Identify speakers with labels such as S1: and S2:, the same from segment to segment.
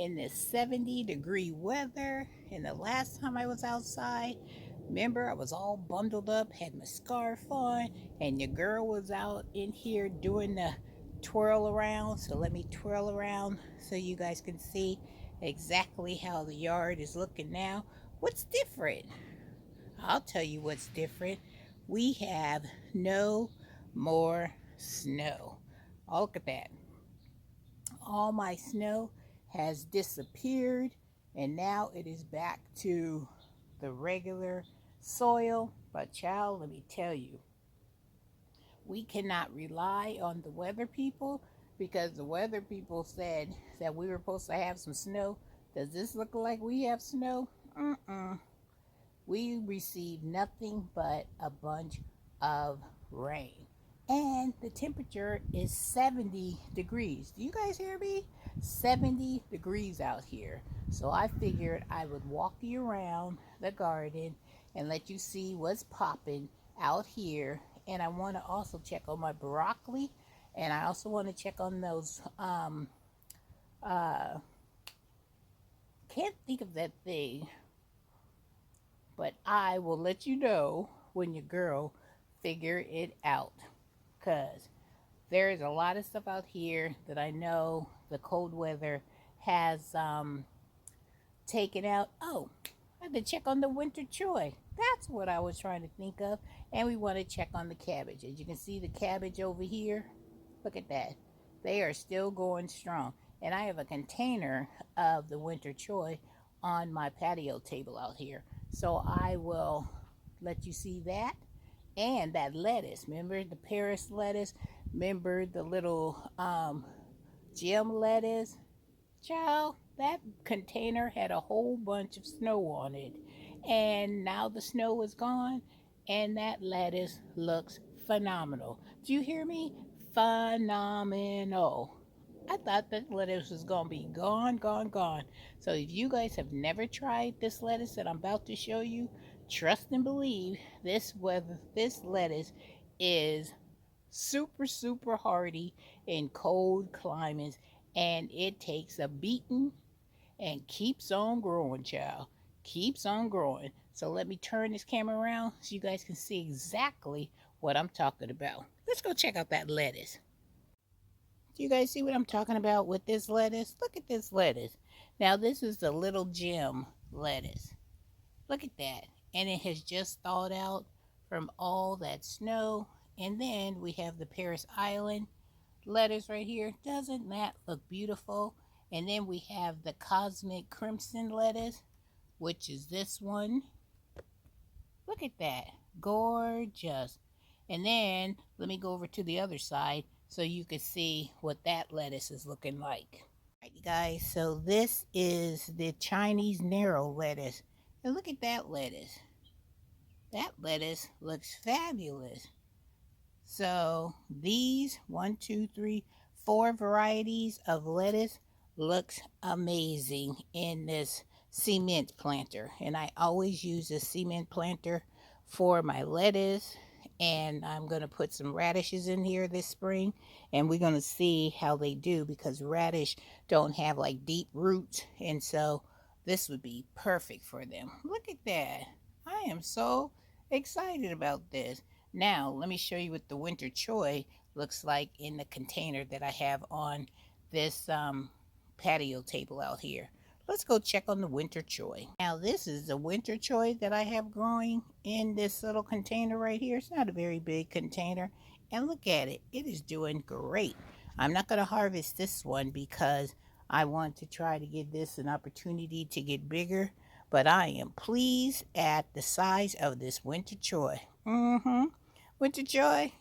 S1: in this 70-degree weather. And the last time I was outside, remember, I was all bundled up, had my scarf on, and your girl was out in here doing the twirl around. So let me twirl around so you guys can see exactly how the yard is looking now. What's different? I'll tell you what's different. We have no more snow. Oh, look at that. All my snow has disappeared, and now it is back to the regular soil. But child, let me tell you, we cannot rely on the weather people, because the weather people said that we were supposed to have some snow. Does this look like we have snow? Mm-mm. We received nothing but a bunch of rain. And the temperature is 70 degrees. Do you guys hear me? 70 degrees out here. So I figured I would walk you around the garden and let you see what's popping out here. And I want to also check on my broccoli. And I also want to check on those, can't think of that thing, but I will let you know when your girl figure it out. Because there is a lot of stuff out here that I know the cold weather has taken out. Oh, I had to check on the winter choy. That's what I was trying to think of. And we want to check on the cabbage. As you can see, the cabbage over here, look at that. They are still going strong. And I have a container of the winter choy on my patio table out here. So I will let you see that. And that lettuce, remember the Paris lettuce? Remember the little gem lettuce? Child, that container had a whole bunch of snow on it. And now the snow is gone, and that lettuce looks phenomenal. Do you hear me? Phenomenal. I thought that lettuce was going to be gone, gone, gone. So if you guys have never tried this lettuce that I'm about to show you, trust and believe this lettuce is super, super hardy in cold climates, and it takes a beating and keeps on growing, child. Keeps on growing. So let me turn this camera around so you guys can see exactly what I'm talking about. Let's go check out that lettuce. Do you guys see what I'm talking about with this lettuce? Look at this lettuce. Now this is the little gem lettuce. Look at that. And it has just thawed out from all that snow. And then we have the Paris Island lettuce right here. Doesn't that look beautiful? And then we have the Cosmic Crimson lettuce, which is this one. Look at that. Gorgeous. And then let me go over to the other side so you can see what that lettuce is looking like. All right, you guys, so this is the Chinese narrow lettuce. And look at that lettuce. That lettuce looks fabulous. So these 1, 2, 3, 4 varieties of lettuce looks amazing in this cement planter. And I always use a cement planter for my lettuce. And I'm going to put some radishes in here this spring. And we're going to see how they do, because radish don't have like deep roots. And so this would be perfect for them. Look at that. I am so excited about this. Now, let me show you what the winter choy looks like in the container that I have on this patio table out here. Let's go check on the winter choy. Now, this is the winter choy that I have growing in this little container right here. It's not a very big container. And look at it. It is doing great. I'm not going to harvest this one because I want to try to give this an opportunity to get bigger. But I am pleased at the size of this winter choy. Winter Joy,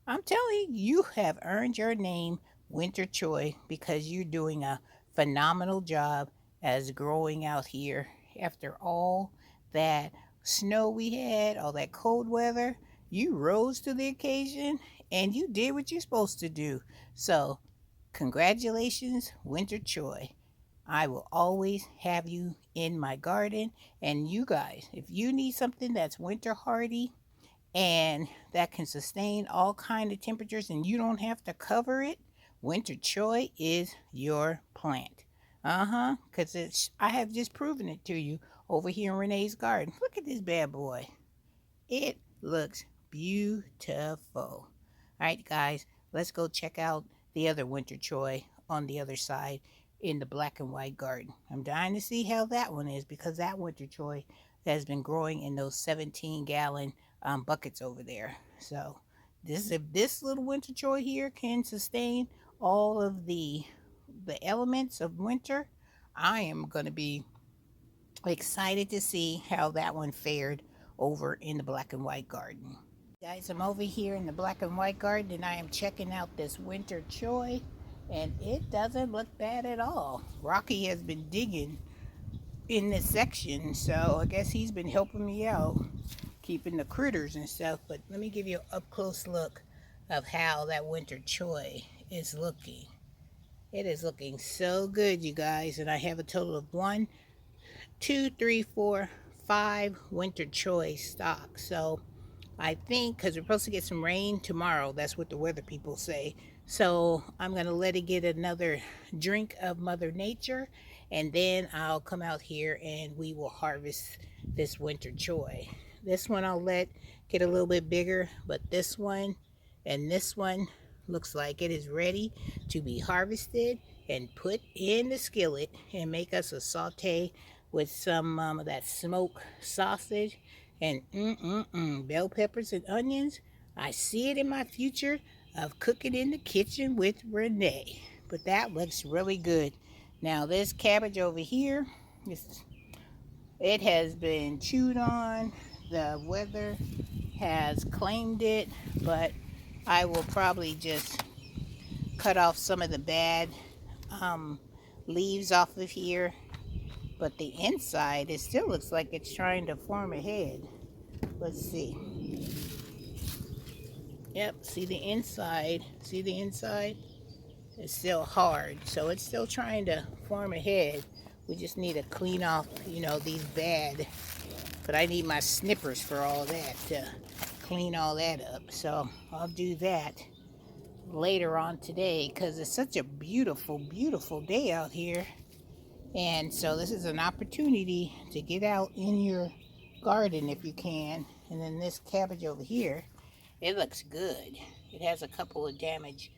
S1: I'm telling you, you have earned your name, Winter Joy, because you're doing a phenomenal job as growing out here after all that snow we had, all that cold weather. You rose to the occasion and you did what you're supposed to do. So, congratulations, Winter Joy. I will always have you in my garden. And you guys, if you need something that's winter hardy and that can sustain all kind of temperatures and you don't have to cover it, winter choy is your plant. Because I have just proven it to you over here in Renee's garden. Look at this bad boy. It looks beautiful. All right, guys, let's go check out the other winter choy on the other side in the black and white garden. I'm dying to see how that one is because that winter choy has been growing in those 17-gallon buckets over there. So if this little winter choy here can sustain all of the elements of winter, I am going to be excited to see how that one fared over in the black and white garden. Guys, I'm over here in the black and white garden and I am checking out this winter choy, and it doesn't look bad at all. Rocky has been digging in this section, so I guess he's been helping me out keeping the critters and stuff. But let me give you an up close look of how that winter choy is looking. It is looking so good, you guys, and I have a total of 1, 2, 3, 4, 5 winter choy stock. So I think because we're supposed to get some rain tomorrow, that's what the weather people say. So I'm going to let it get another drink of Mother Nature, and then I'll come out here and we will harvest this winter choy. This one I'll let get a little bit bigger, but this one and this one looks like it is ready to be harvested and put in the skillet and make us a saute with some of that smoked sausage and bell peppers and onions. I see it in my future of cooking in the kitchen with Renee. But that looks really good. Now this cabbage over here, it has been chewed on. The weather has claimed it, but I will probably just cut off some of the bad leaves off of here. But the inside, it still looks like it's trying to form a head. Let's see. Yep, see the inside? See the inside? It's still hard, so it's still trying to form a head. We just need to clean off, these bad. But I need my snippers for all that to clean all that up. So I'll do that later on today because it's such a beautiful, beautiful day out here. And so this is an opportunity to get out in your garden if you can. And then this cabbage over here, it looks good. It has a couple of damaged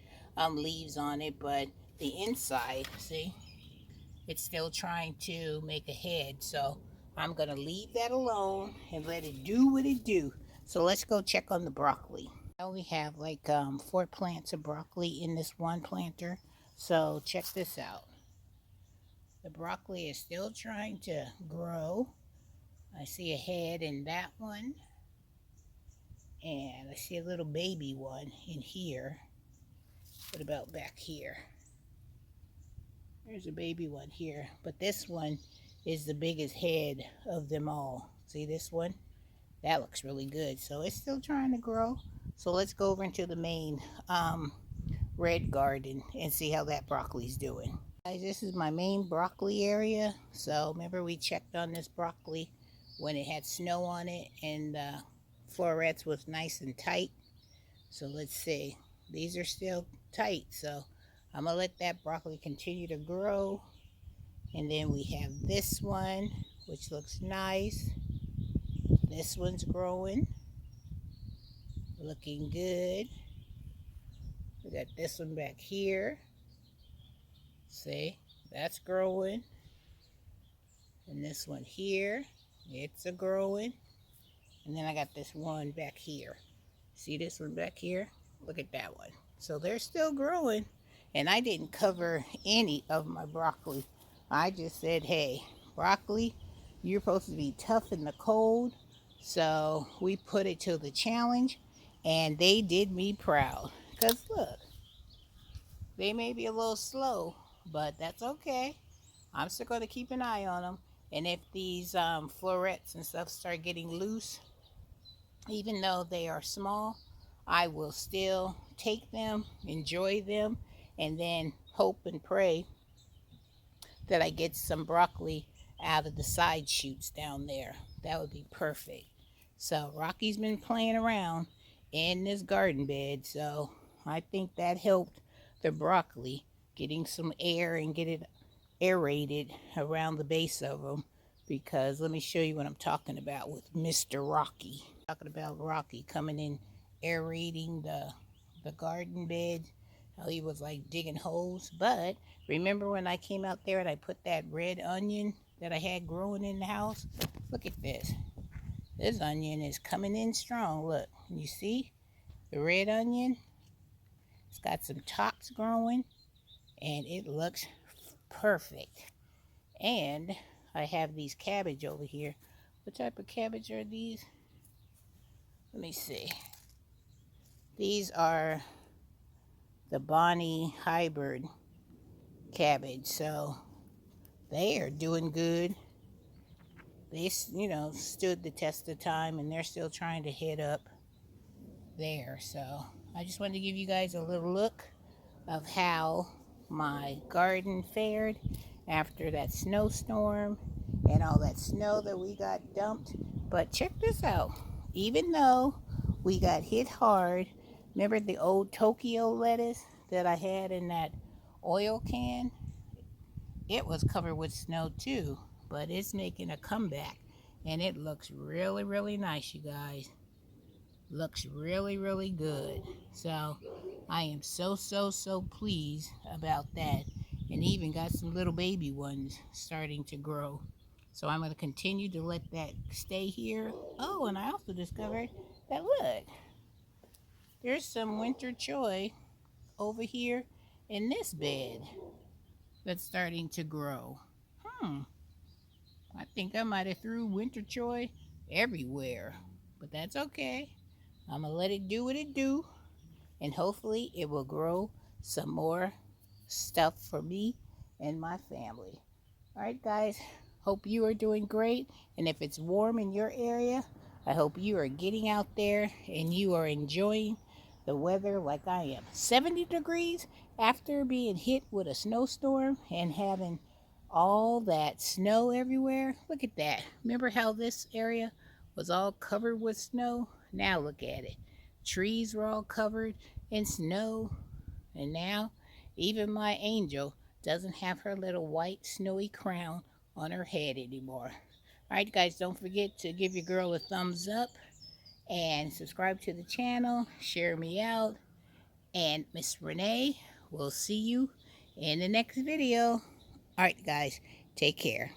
S1: leaves on it, but the inside, see, it's still trying to make a head. So I'm going to leave that alone and let it do what it do. So let's go check on the broccoli. Now we have like 4 plants of broccoli in this one planter. So check this out. The broccoli is still trying to grow. I see a head in that one. And I see a little baby one in here. What about back here? There's a baby one here. But this one is the biggest head of them all. See this one? That looks really good. So it's still trying to grow. So let's go over into the main red garden and see how that broccoli's doing. Guys, this is my main broccoli area. So remember we checked on this broccoli when it had snow on it and the florets was nice and tight. So let's see. These are still tight. So I'm going to let that broccoli continue to grow. And then we have this one, which looks nice. This one's growing. Looking good. We got this one back here. See, that's growing. And this one here, it's a growing. And then I got this one back here. See this one back here? Look at that one. So they're still growing. And I didn't cover any of my broccoli. I just said, hey, broccoli, you're supposed to be tough in the cold. So we put it to the challenge. And they did me proud. Because look, they may be a little slow, but that's okay. I'm still going to keep an eye on them. And if these florets and stuff start getting loose, even though they are small, I will still take them, enjoy them, and then hope and pray that I get some broccoli out of the side shoots down there. That would be perfect. So Rocky's been playing around in this garden bed, so I think that helped the broccoli getting some air and get it aerated around the base of them, because let me show you what I'm talking about with Mr. Rocky. Talking about Rocky coming in aerating the garden bed. How he was like digging holes. But remember when I came out there and I put that red onion that I had growing in the house? Look at this. This onion is coming in strong. Look, you see the red onion? It's got some tops growing and it looks perfect. And I have these cabbage over here. What type of cabbage are these? Let me see. These are the Bonnie hybrid cabbage. So they are doing good. They, stood the test of time, and they're still trying to head up there. So I just wanted to give you guys a little look of how my garden fared after that snowstorm and all that snow that we got dumped. But check this out. Even though we got hit hard, remember the old Tokyo lettuce that I had in that oil can? It was covered with snow too, but it's making a comeback, and it looks really, really nice, you guys. Looks really, really good. So I am so pleased about that, and even got some little baby ones starting to grow. So I'm going to continue to let that stay here. Oh, and I also discovered that, look, there's some winter choy over here in this bed that's starting to grow. I think I might have threw winter choy everywhere, but that's okay. I'm gonna let it do what it do, and hopefully it will grow some more stuff for me and my family. All right, guys, hope you are doing great, and if it's warm in your area, I hope you are getting out there and you are enjoying the weather like I am. 70 degrees after being hit with a snowstorm and having all that snow everywhere. Look at that. Remember how this area was all covered with snow? Now look at it. Trees were all covered in snow, and now even my angel doesn't have her little white snowy crown on her head anymore. All right, guys, don't forget to give your girl a thumbs up and subscribe to the channel. Share me out. And Miss Renee, we'll see you in the next video. All right, guys, take care.